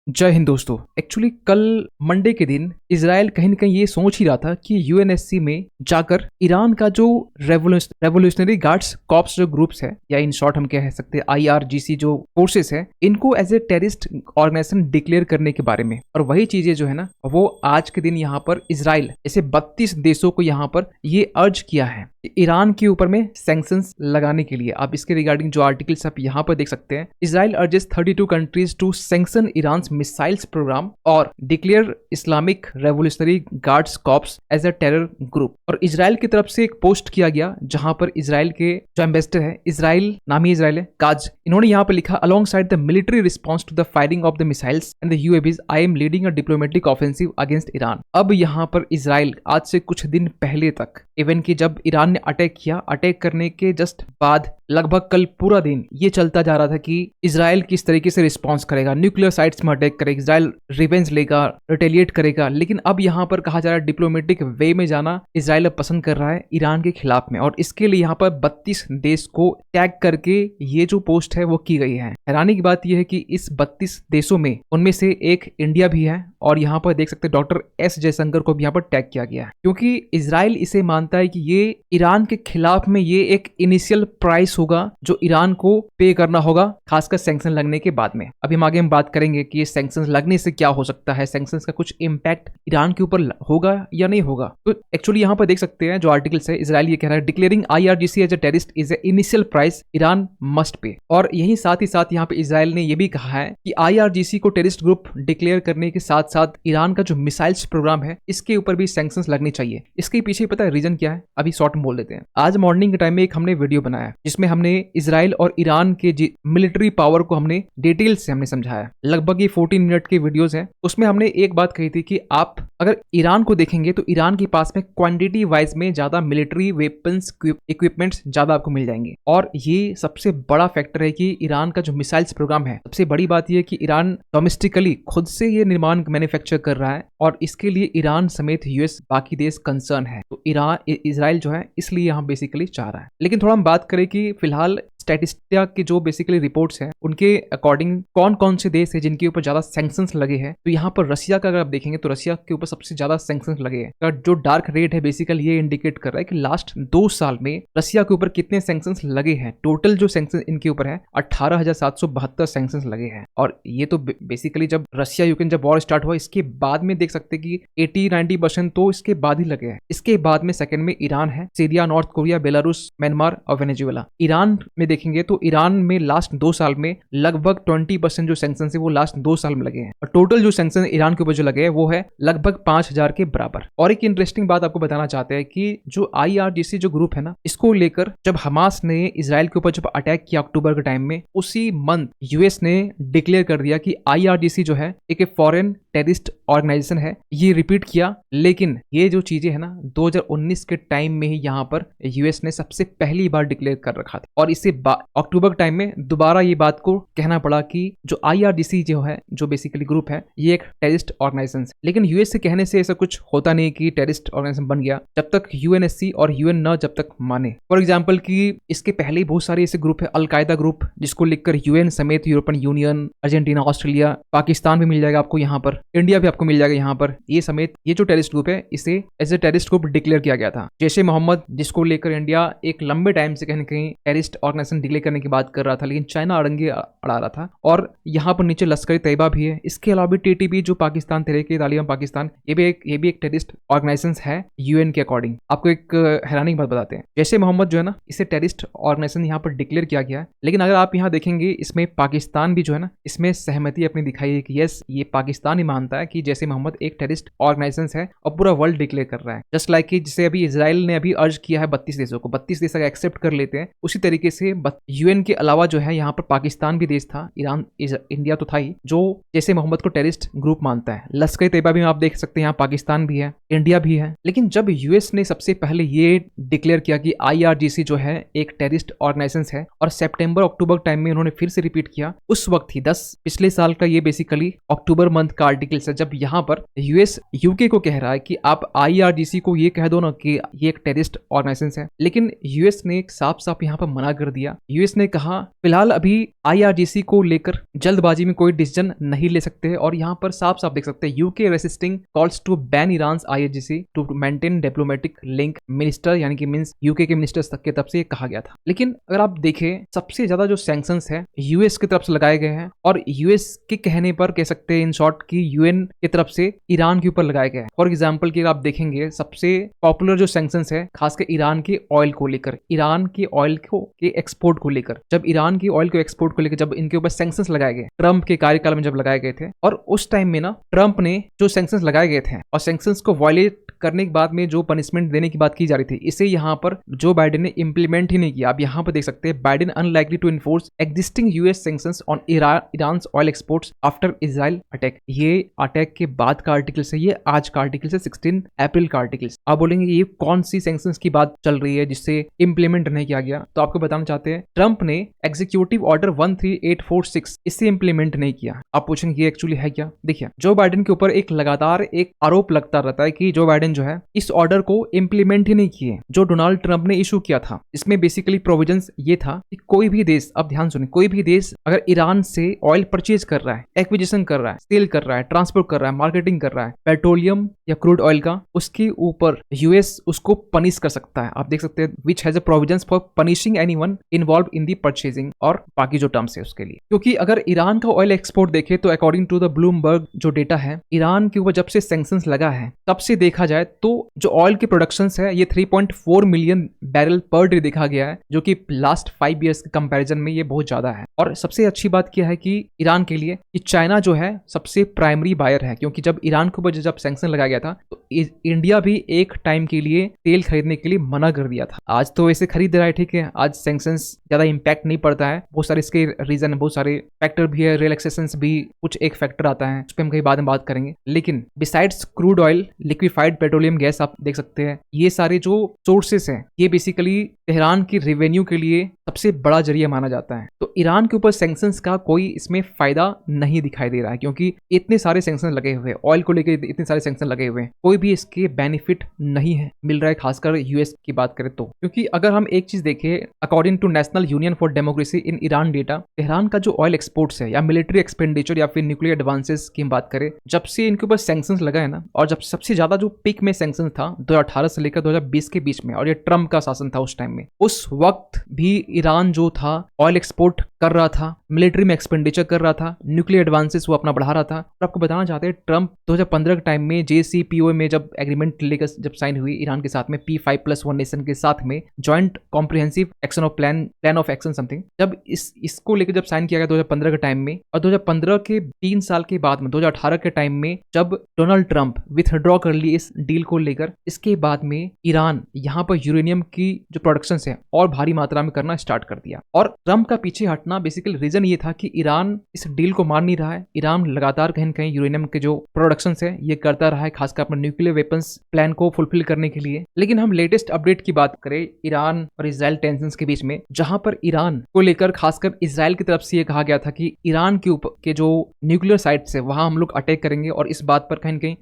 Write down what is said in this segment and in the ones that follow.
जय हिंद दोस्तों। एक्चुअली कल मंडे के दिन इजराइल कहीं ना कहीं ये सोच ही रहा था कि यूएनएससी में जाकर ईरान का जो रेवोल्यूशनरी गार्ड्स कॉप्स जो ग्रुप्स है या इन शॉर्ट हम कह सकते हैं आईआरजीसी जो फोर्सेस है इनको as a terrorist organisation declare करने के बारे में। और वही चीजें जो है ना वो आज के दिन यहाँ पर इजराइल ऐसे 32 देशों को यहाँ पर ये अर्ज किया है ईरान के ऊपर में सैंक्शंस लगाने के लिए। आप इसके रिगार्डिंग जो आर्टिकल्स आप यहाँ पर देख सकते हैं, Israel urges 32 countries to sanction Iran missiles programme और declare Islamic Revolutionary Guards Corps as a terror group. और इजराइल की तरफ से एक पोस्ट किया गया जहां पर इजराइल के जो एम्बेसडर है, इजराइल नाम ही इजराइल है, काज, इन्होंने यहाँ पर लिखा alongside the military response to the firing of the missiles and the UAVs I am leading a diplomatic offensive against Iran. अब यहाँ पर इजराइल आज से कुछ दिन पहले तक इवन कि जब ईरान ने अटैक किया, अटैक करने के जस्ट बाद लगभग कल पूरा दिन ये चलता जा रहा था कि इजराइल किस तरीके से रिस्पांस करेगा, न्यूक्लियर साइट्स में अटैक करेगा, इजराइल रिवेंज लेगा, रिटेलिएट करेगा। लेकिन अब यहाँ पर कहा जा रहा है डिप्लोमेटिक वे में जाना इजराइल अब पसंद कर रहा है ईरान के खिलाफ में। और इसके लिए यहाँ पर 32 देश को टैग करके ये जो पोस्ट है वो की गई है। हैरानी की बात यह है कि इस 32 देशों में उनमें से एक इंडिया भी है और यहाँ पर देख सकते हैं डॉक्टर एस जयशंकर को भी यहाँ पर टैग किया गया है, क्योंकि इजराइल इसे मानता है कि ये ईरान के खिलाफ में ये एक इनिशियल प्राइस होगा जो ईरान को पे करना होगा, खासकर सैंक्शन लगने के बाद में। अभी हम आगे हम बात करेंगे कि ये सैंक्शन लगने से क्या हो सकता है, सैंक्शन का कुछ इम्पैक्ट ईरान के ऊपर होगा या नहीं होगा। तो एक्चुअली यहाँ पर देख सकते हैं जो आर्टिकल्स है, इजराइल ये कह रहा है declaring IRGC as a terrorist is a initial price Iran must pay. और यही साथ ही साथ यहाँ पे इजराइल ने ये भी कहा है कि आईआरजीसी को टेररिस्ट ग्रुप डिक्लेयर करने के साथ साथ ईरान का जो मिसाइल्स प्रोग्राम है इसके ऊपर भी सैंक्शंस लगने चाहिए। इसके पीछे पता है रीजन क्या है, अभी शॉर्ट में बोल देते हैं। आज मॉर्निंग के टाइम में एक हमने वीडियो बनाया जिसमें हमने इजराइल और ईरान के मिलिट्री पावर को हमने डिटेल से हमने समझाया। लगभग ये 14 मिनट के वीडियोस हैं। उसमें हमने एक बात कही थी कि आप अगर ईरान को देखेंगे तो ईरान के पास में क्वांटिटी वाइज में ज्यादा मिलिट्री वेपन्स इक्विपमेंट्स ज्यादा आपको मिल जाएंगे। और ये सबसे बड़ा फैक्टर है कि ईरान का जो मिसाइल्स प्रोग्राम है, सबसे बड़ी बात यह है कि ईरान डोमेस्टिकली खुद से ये निर्माण मैन्युफैक्चर कर रहा है और इसके लिए ईरान समेत यूएस बाकी देश कंसर्न है। तो इजराइल जो है इसलिए यहाँ बेसिकली चाह रहा है। लेकिन थोड़ा हम बात करें कि फिलहाल स्टैटिस्टिका के जो बेसिकली रिपोर्ट्स हैं उनके अकॉर्डिंग कौन कौन से देश है जिनके ऊपर ज्यादा सैंक्शंस लगे हैं। तो यहाँ पर रशिया का अगर आप देखेंगे तो रशिया के ऊपर सबसे ज्यादा सैंक्शंस लगे हैं। जो डार्क रेट है बेसिकली ये इंडिकेट कर रहा है कि लास्ट 2 साल में रशिया के ऊपर कितने सैंक्शंस लगे हैं। टोटल जो सैंक्शन इनके ऊपर है 18,772 सैंक्शंस लगे हैं। और ये तो बेसिकली जब रशिया यूक्रेन जब वॉर स्टार्ट हुआ इसके बाद में देख सकते हैं कि 80-90% तो इसके बाद ही लगे हैं। इसके बाद में सेकंड में ईरान है, Syria, north Korea, Belarus, Myanmar और वेनेजुएला। ईरान में देखेंगे तो ईरान में लास्ट 2 साल में लगभग 20% जो सैंक्शन है वो लास्ट 2 साल में लगे हैं। और टोटल जो सैंक्शन ईरान के ऊपर जो लगे हैं वो है लगभग 5,000 के बराबर। और एक इंटरेस्टिंग बात आपको बताना चाहते हैं कि जो आईआरजीसी जो ग्रुप है ना, इसको लेकर जब हमास ने इजराइल के ऊपर जब अटैक किया अक्टूबर के टाइम में, उसी मंथ यूएस ने डिक्लेयर कर दिया कि आईआरजीसी जो है एक फॉरेन टेररिस्ट ऑर्गेनाइजेशन है। ये रिपीट किया, लेकिन ये जो चीजें है ना 2019 के टाइम में ही यहाँ पर यूएस ने सबसे पहली बार डिक्लेयर कर रखा था। और इससे अक्टूबर के टाइम में दोबारा ये बात को कहना पड़ा कि जो आईआरजीसी जो है जो बेसिकली ग्रुप है ये एक टेररिस्ट ऑर्गेनाइजेशन है। लेकिन यूएस से कहने से ऐसा कुछ होता नहीं कि टेररिस्ट ऑर्गेनाइजेशन बन गया जब तक यूएनएससी और यूएन न जब तक माने। फॉर एग्जाम्पल कि इसके पहले ही बहुत सारे ऐसे ग्रुप है, अलकायदा ग्रुप जिसको लिखकर यूएन समेत European union, Argentina, Australia, Pakistan भी मिल जाएगा आपको यहाँ पर, इंडिया भी आपको मिल जाएगा यहाँ पर। ये समेत ये जो टेररिस्ट ग्रुप है इसे as a terrorist group declare किया गया था। जैसे मोहम्मद जिसको लेकर इंडिया एक लंबे टाइम से कहीं ना कहीं टेररिस्ट ऑर्गेनाइजेशन डिक्लेयर करने की बात कर रहा था, लेकिन चाइना अड़ंगे अड़ा रहा था। और यहाँ पर नीचे लश्कर तैयबा भी है। इसके अलावा भी टीटीपी जो पाकिस्तान तहरीक-ए-तालिबान पाकिस्तान, ये भी एक टेररिस्ट ऑर्गेनाइजेशन है यूएन के अकॉर्डिंग। आपको एक हैरानी की बात बताते हैं, जैसे मोहम्मद जो है ना इसे टेररिस्ट ऑर्गेनाइजेशन यहाँ पर डिक्लेयर किया गया है। लेकिन अगर आप यहाँ देखेंगे इसमें पाकिस्तान भी जो है ना इसमें सहमति अपनी दिखाई है कि यस ये पाकिस्तान ही मानता है कि जैसे मोहम्मद एक टेररिस्ट ऑर्गेनाइजेशन है और पूरा वर्ल्ड डिक्लेयर कर रहा है। जस्ट लाइक कि जिसे अभी इजराइल ने अभी अर्ज किया है 32 देशों को, 32 देश अगर एक्सेप्ट कर लेते हैं, उसी तरीके से यूएन के अलावा जो है यहाँ पर पाकिस्तान भी देश था, ईरान, इंडिया तो था ही, जो जैसे मोहम्मद को टेररिस्ट ग्रुप मानता है। लश्कर तैयबा भी आप देख सकते हैं, यहाँ पाकिस्तान भी है, इंडिया भी है। लेकिन जब यूएस ने सबसे पहले ये डिक्लेयर किया कि आईआरजीसी जो है एक टेररिस्ट ऑर्गेनाइजेशन है और सितंबर अक्टूबर टाइम में उन्होंने फिर से रिपीट किया, उस वक्त ही पिछले साल का ये बेसिकली अक्टूबर मंथ का आर्टिकल्स है जब यहाँ पर यूएस यूके को कह रहा है कि आप IRGC को ये कह दो ना कि ये एक टेररिस्ट ऑर्गेनाइजेशन है, लेकिन यूएस ने एक साफ साफ यहाँ पर मना कर दिया। यूएस ने कहा फिलहाल अभी IRGC को लेकर जल्दबाजी में कोई डिसीजन नहीं ले सकते, और यहाँ पर साफ साफ देख सकते हैं UK resisting calls to ban Iran IRGC to maintain diplomatic link. Minister यानी कि मींस यूके के मिनिस्टर्स तक की तरफ से ये कहा गया था। लेकिन अगर आप देखें सबसे ज्यादा जो सैंक्शंस है यूएस की तरफ से लगाए गए हैं, और यूएस के कहने पर कह सकते हैं इन शॉर्ट की यूएन की तरफ से ईरान के ऊपर लगाए गए हैं। फॉर एग्जाम्पल की आप देखेंगे सबसे पॉपुलर जो सैंक्शंस है खासकर ईरान के ऑयल को लेकर, ईरान के ऑयल को के एक्सपोर्ट को लेकर, जब ईरान की ऑयल को एक्सपोर्ट को लेकर जब इनके ऊपर सैंक्शंस लगाए गए ट्रंप के कार्यकाल में जब लगाए गए थे, और उस टाइम में ना ट्रंप ने जो सैंक्शंस लगाए गए थे और सैंक्शंस को वायलेट करने के बाद में जो पनिशमेंट देने की बात की जा रही थी, इसे यहाँ पर जो बाइडेन ने इंप्लीमेंट ही नहीं किया। आप यहाँ पर देख सकते हैं Biden unlikely to enforce existing US sanctions on Iran oil exports after Israel attack. ये अटैक के बाद का आर्टिकल है, ये आज का आर्टिकल है 16 अप्रैल का आर्टिकल। आप बोलेंगे ये कौन सी सैंक्शंस की बात चल रही है जिससे इंप्लीमेंट नहीं किया गया, तो आपको बताना चाहते हैं ट्रंप ने एग्जीक्यूटिव ऑर्डर 13846 इससे इंप्लीमेंट नहीं किया। आप पूछेंगे ये एक्चुअली है क्या? देखिए जो बाइडेन के ऊपर एक लगातार एक आरोप लगता रहता है कि जो बाइडेन जो है इस ऑर्डर को इंप्लीमेंट ही नहीं किए जो डोनाल्ड ट्रंप ने इशू किया था। इसमें बेसिकली प्रोविजंस ये था कि कोई भी देश, अब ध्यान सुनिए, कोई भी देश अगर ईरान से ऑयल परचेज कर रहा है, एक्विजिशन कर रहा है, सेल कर रहा है, ट्रांसपोर्ट कर रहा है, मार्केटिंग कर रहा है पेट्रोलियम या क्रूड ऑयल का, उसके ऊपर यूएस उसको पनिश कर सकता है। आप देख सकते हैं which has a provisions for punishing anyone involve in the purchasing, और बाकी जो टर्म्स है उसके लिए। क्योंकि अगर ईरान का ऑयल एक्सपोर्ट देखे तो अकॉर्डिंग टू द ब्लूमबर्ग जो डेटा है, ईरान के ऊपर जब से सैंक्शंस लगा है तब से देखा जाए तो जो ऑयल के प्रोडक्शन है ये 3.4 मिलियन बैरल पर डे देखा गया है, जो कि लास्ट 5 ईयर्स के कंपैरिजन में ये बहुत ज्यादा है। और सबसे अच्छी बात क्या है कि ईरान के लिए कि चाइना जो है सबसे प्राइमरी बायर है, क्योंकि जब ईरान के ऊपर जब सैंक्शन लगाया गया था तो इंडिया भी एक टाइम के लिए तेल खरीदने के लिए मना कर दिया था। आज तो वैसे खरीद रहा है, ठीक है, आज सैंक्शंस ज्यादा इंपैक्ट नहीं पड़ता है, बहुत सारे इसके रीजन है, बहुत सारे फैक्टर भी है, रिलैक्सेशंस भी कुछ एक फैक्टर आता है, उस पर हम कहीं बाद में बात करेंगे। लेकिन besides crude oil, liquefied petroleum gas आप देख सकते हैं, ये सारे जो सोर्सेस हैं ये बेसिकली तेहरान की रेवेन्यू के लिए सबसे बड़ा जरिया माना जाता है। तो ईरान के ऊपर सैंक्शंस का कोई इसमें फायदा नहीं दिखाई दे रहा है, क्योंकि इतने सारे सैंक्शन लगे हुए हैं, ऑयल को लेकर इतने सारे सैंक्शन लगे हुए हैं, कोई भी इसके बेनिफिट नहीं है मिल रहा है, खासकर यूएस की बात करें तो। क्योंकि अगर हम एक चीज देखें, according to National Union for Democracy in Iran data, Tehran का जो ऑयल एक्सपोर्ट्स है या मिलिट्री एक्सपेंडिचर या फिर न्यूक्लियर एडवांसेस की बात करें, जब से इनके ऊपर सैंक्शंस लगा है ना, और जब सबसे ज्यादा जो पीक में सैंक्शन था 2018 से लेकर 2020 के बीच में, और ये ट्रंप का शासन था उस टाइम में, उस वक्त भी ईरान जो था ऑयल एक्सपोर्ट कर रहा था, मिलिट्री में एक्सपेंडिचर कर रहा था, न्यूक्लियर एडवांसेस वो अपना बढ़ा रहा था। और आपको बताना चाहते हैं ट्रंप 2015 के टाइम में JCPOA में जब एग्रीमेंट लेकर जब साइन हुई ईरान के साथ में, P5+1 नेशन के साथ में joint comprehensive action of plan of action something, जब इसको लेकर जब साइन किया गया 2015 के टाइम में, और 2015 के 3 साल के बाद में 2018 के टाइम में जब डोनाल्ड ट्रंप विथड्रॉ कर ली इस डील को लेकर, इसके बाद में ईरान यहाँ पर यूरेनियम की जो प्रोडक्शन है और भारी मात्रा में करना स्टार्ट कर दिया। और ट्रंप का पीछे हटना बेसिकली रीजन ये था कि ईरान इस डील को मान नहीं रहा है। ईरान लगातार कहीं न कहीं यूरेनियम के जो प्रोडक्शन है ये करता रहा है, खासकर अपने न्यूक्लियर वेपन्स प्लान को फुलफिल करने के लिए। लेकिन हम लेटेस्ट अपडेट की बात करें ईरान और इजराइल टेंशन के बीच में, जहां पर ईरान को लेकर खासकर इजराइल की तरफ से ये कहा गया था कि ईरान के ऊपर के जो न्यूक्लियर साइट्स है वहां हम लोग अटैक करेंगे, और इस बात पर कहीं न कहीं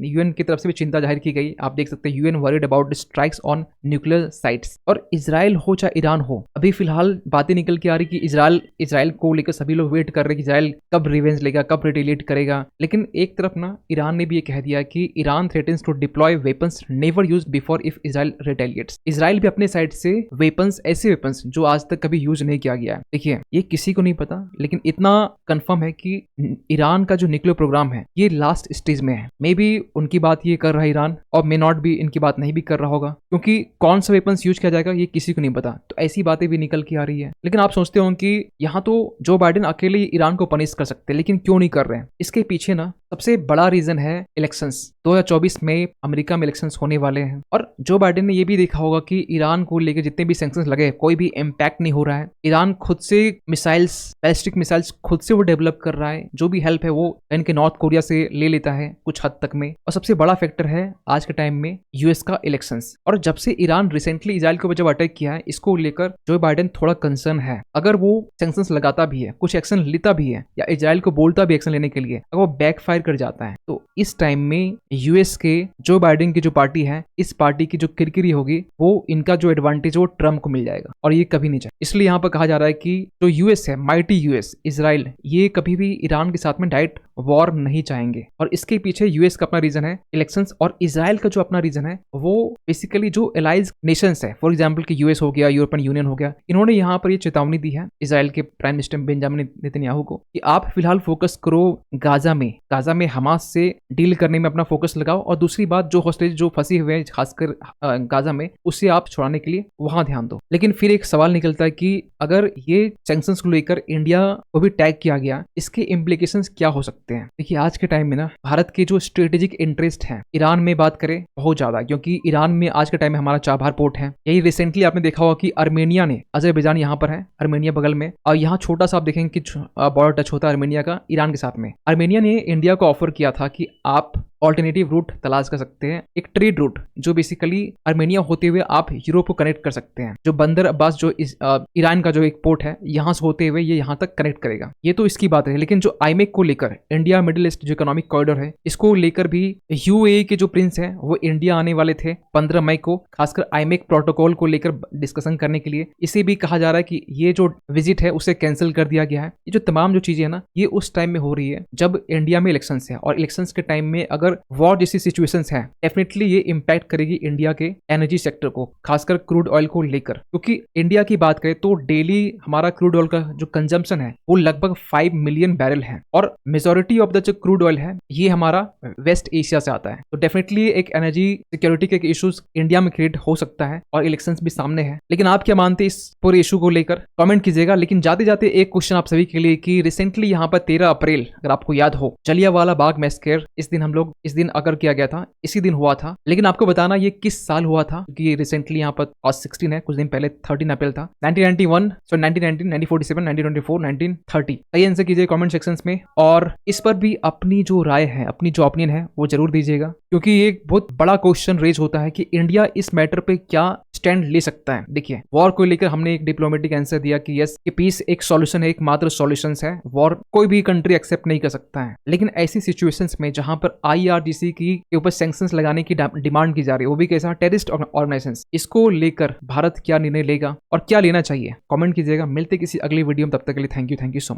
यूएन की तरफ से भी चिंता जाहिर की गई। आप देख सकते हैं UN worried about strikes on nuclear sites. और इजराइल हो चाहे ईरान हो, अभी फिलहाल बातें निकल के आ रही कि इजराइल को लेकर सभी लोग वेट कर रहे हैं कि इजराइल कब रिवेंज लेगा, कब रिटेलिएट करेगा। लेकिन एक तरफ ना ईरान ने भी ये कह दिया कि Iran threatens to deploy weapons never used before if Israel retaliates. Israel भी अपने साइड से वेपन्स, ऐसे वेपन्स जो आज तक कभी यूज नहीं किया गया है, देखिए ये किसी को नहीं पता, लेकिन इतना कंफर्म है कि ईरान का जो न्यूक्लियर प्रोग्राम है ये लास्ट स्टेज में है। मे बी उनकी बात ये कर रहा है ईरान, और मे नॉट भी इनकी बात नहीं भी कर रहा होगा, क्योंकि कौन सा वेपन्स यूज किया जाएगा ये किसी को नहीं पता। तो ऐसी बातें भी निकल के आ रही है। लेकिन आप सोचते हो कि यहाँ तो जो बाइडेन अकेले ईरान को पनिश कर सकते हैं, लेकिन क्यों नहीं कर रहे हैं? इसके पीछे ना सबसे बड़ा रीजन है इलेक्शंस। 2024 में अमेरिका में इलेक्शंस होने वाले हैं, और जो बाइडेन ने ये भी देखा होगा कि ईरान को लेकर जितने भी सैंक्शंस लगे कोई भी इम्पैक्ट नहीं हो रहा है। ईरान खुद से मिसाइल्स, बैलिस्टिक मिसाइल्स खुद से वो डेवलप कर रहा है, जो भी हेल्प है वो इनके नॉर्थ कोरिया से ले लेता है कुछ हद तक में। और सबसे बड़ा फैक्टर है आज के टाइम में यूएस का इलेक्शंस। और जब से ईरान रिसेंटली इजराइल के ऊपर जब अटैक किया है, इसको लेकर जो बाइडेन थोड़ा कंसर्न है। अगर वो सैंक्शंस लगाता भी है, कुछ एक्शन लेता भी है, या इजराइल को बोलता भी एक्शन लेने के लिए, अगर वो बैकफायर एक्सपायर कर जाता है। तो इस टाइम में यूएस के जो बाइडेन की जो पार्टी है, इस पार्टी की जो किरकिरी होगी वो इनका जो एडवांटेज वो ट्रम्प को मिल जाएगा और ये कभी नहीं चाहिए। इसलिए यहाँ पर कहा जा रहा है कि जो यूएस है, माइटी यूएस, इजराइल, ये कभी भी ईरान के साथ में डायरेक्ट वॉर नहीं चाहेंगे। और इसके पीछे यूएस का अपना रीजन है इलेक्शंस, और इजराइल का जो अपना रीजन है वो बेसिकली जो एलाइज नेशंस है, फॉर एग्जांपल कि यूएस हो गया, यूरोपियन यूनियन हो गया, इन्होंने यहाँ पर ये चेतावनी दी है इजराइल के प्राइम मिनिस्टर बेंजामिन नेतन्याहू को कि आप फिलहाल फोकस करो गाजा में हमास से डील करने में अपना फोकस लगाओ, और दूसरी बात जो हॉस्टेज जो फंसी हुए हैं खासकर गाजा में, उससे आप छुड़ाने के लिए वहां ध्यान दो। लेकिन फिर एक सवाल निकलता है कि अगर ये सैंक्शंस को लेकर इंडिया को भी टैग किया गया, इसके इम्प्लीकेशंस क्या हो सकते हैं। देखिए आज के टाइम में ना भारत के जो स्ट्रेटेजिक इंटरेस्ट है ईरान में बात करें बहुत ज्यादा, क्योंकि ईरान में आज के टाइम में हमारा चाबहार पोर्ट है। यही रिसेंटली आपने देखा होगा कि अर्मेनिया ने, अजरबैजान यहाँ पर है, अर्मेनिया बगल में, और यहाँ छोटा सा आप देखेंगे कि बॉर्डर टच होता है अर्मेनिया का ईरान के साथ में। अर्मेनिया ने इंडिया को ऑफर किया था कि आप ऑल्टरनेटिव रूट तलाश कर सकते हैं, एक ट्रेड रूट जो बेसिकली अर्मेनिया होते हुए आप यूरोप को कनेक्ट कर सकते हैं। जो बंदर अब्बास जो ईरान का जो एक पोर्ट है, यहां से होते हुए ये यहां तक कनेक्ट करेगा। ये तो इसकी बात है, लेकिन जो आईमेक को लेकर, इंडिया मिडिल ईस्ट जो इकोनॉमिक कॉरिडोर है, इसको लेकर भी यूएई के जो प्रिंस है वो इंडिया आने वाले थे 15 मई को, खासकर आईमेक प्रोटोकॉल को लेकर डिस्कशन करने के लिए। इसे भी कहा जा रहा है कि ये जो विजिट है उसे कैंसिल कर दिया गया है। ये जो तमाम जो चीजें है ना, ये उस टाइम में हो रही है जब इंडिया में इलेक्शन है, और इलेक्शन के टाइम में अगर वॉर जैसी सिचुएशंस हैं, डेफिनेटली ये इंपैक्ट करेगी इंडिया के एनर्जी सेक्टर को, खासकर क्रूड ऑयल को लेकर। क्योंकि इंडिया की बात करें तो डेली हमारा क्रूड ऑयल का जो कंजम्पशन है वो लगभग 5 मिलियन बैरल है, और मेजोरिटी ऑफ द जो क्रूड ऑयल है ये हमारा वेस्ट एशिया से आता है। तो डेफिनेटली एक एनर्जी सिक्योरिटी के इश्यूज इंडिया में क्रिएट हो सकता है, और इलेक्शंस भी सामने है। लेकिन आप क्या मानते हैं इस पूरे इशू को लेकर, कमेंट कीजिएगा। लेकिन जाते जाते एक क्वेश्चन आप सभी के लिए कि रिसेंटली यहाँ पर 13 अप्रैल, अगर आपको याद हो, जलियांवाला बाग मैसेकर, इस दिन अगर किया गया था, इसी दिन हुआ था। लेकिन आपको बताना ये किस साल हुआ था, क्योंकि रिसेंटली यहाँ पर आज 16 है, कुछ दिन पहले 13 अप्रैल था। 1991, 1919, 1947, 1924, 1930। सही आंसर कीजिए कमेंट सेक्शंस में, और इस पर भी अपनी जो राय है, अपनी जो ओपिनियन है वो जरूर दीजिएगा, क्योंकि ये एक बहुत बड़ा क्वेश्चन रेज होता है कि इंडिया इस मैटर पे क्या स्टैंड ले सकता है। देखिए वॉर को लेकर हमने एक डिप्लोमेटिक आंसर दिया कि यस, कि पीस एक सॉल्यूशन है, एकमात्र सॉल्यूशन है, वॉर कोई भी कंट्री एक्सेप्ट नहीं कर सकता है। लेकिन ऐसी सिचुएशंस में जहां पर IRGC की ऊपर सैंक्शंस लगाने की डिमांड की जा रही है, वो भी कैसा, टेररिस्ट ऑर्गेनाइजेशन, इसको लेकर भारत क्या निर्णय लेगा और क्या लेना चाहिए, कमेंट कीजिएगा। मिलते किसी अगली वीडियो में, तब तक के लिए थैंक यू सो मच।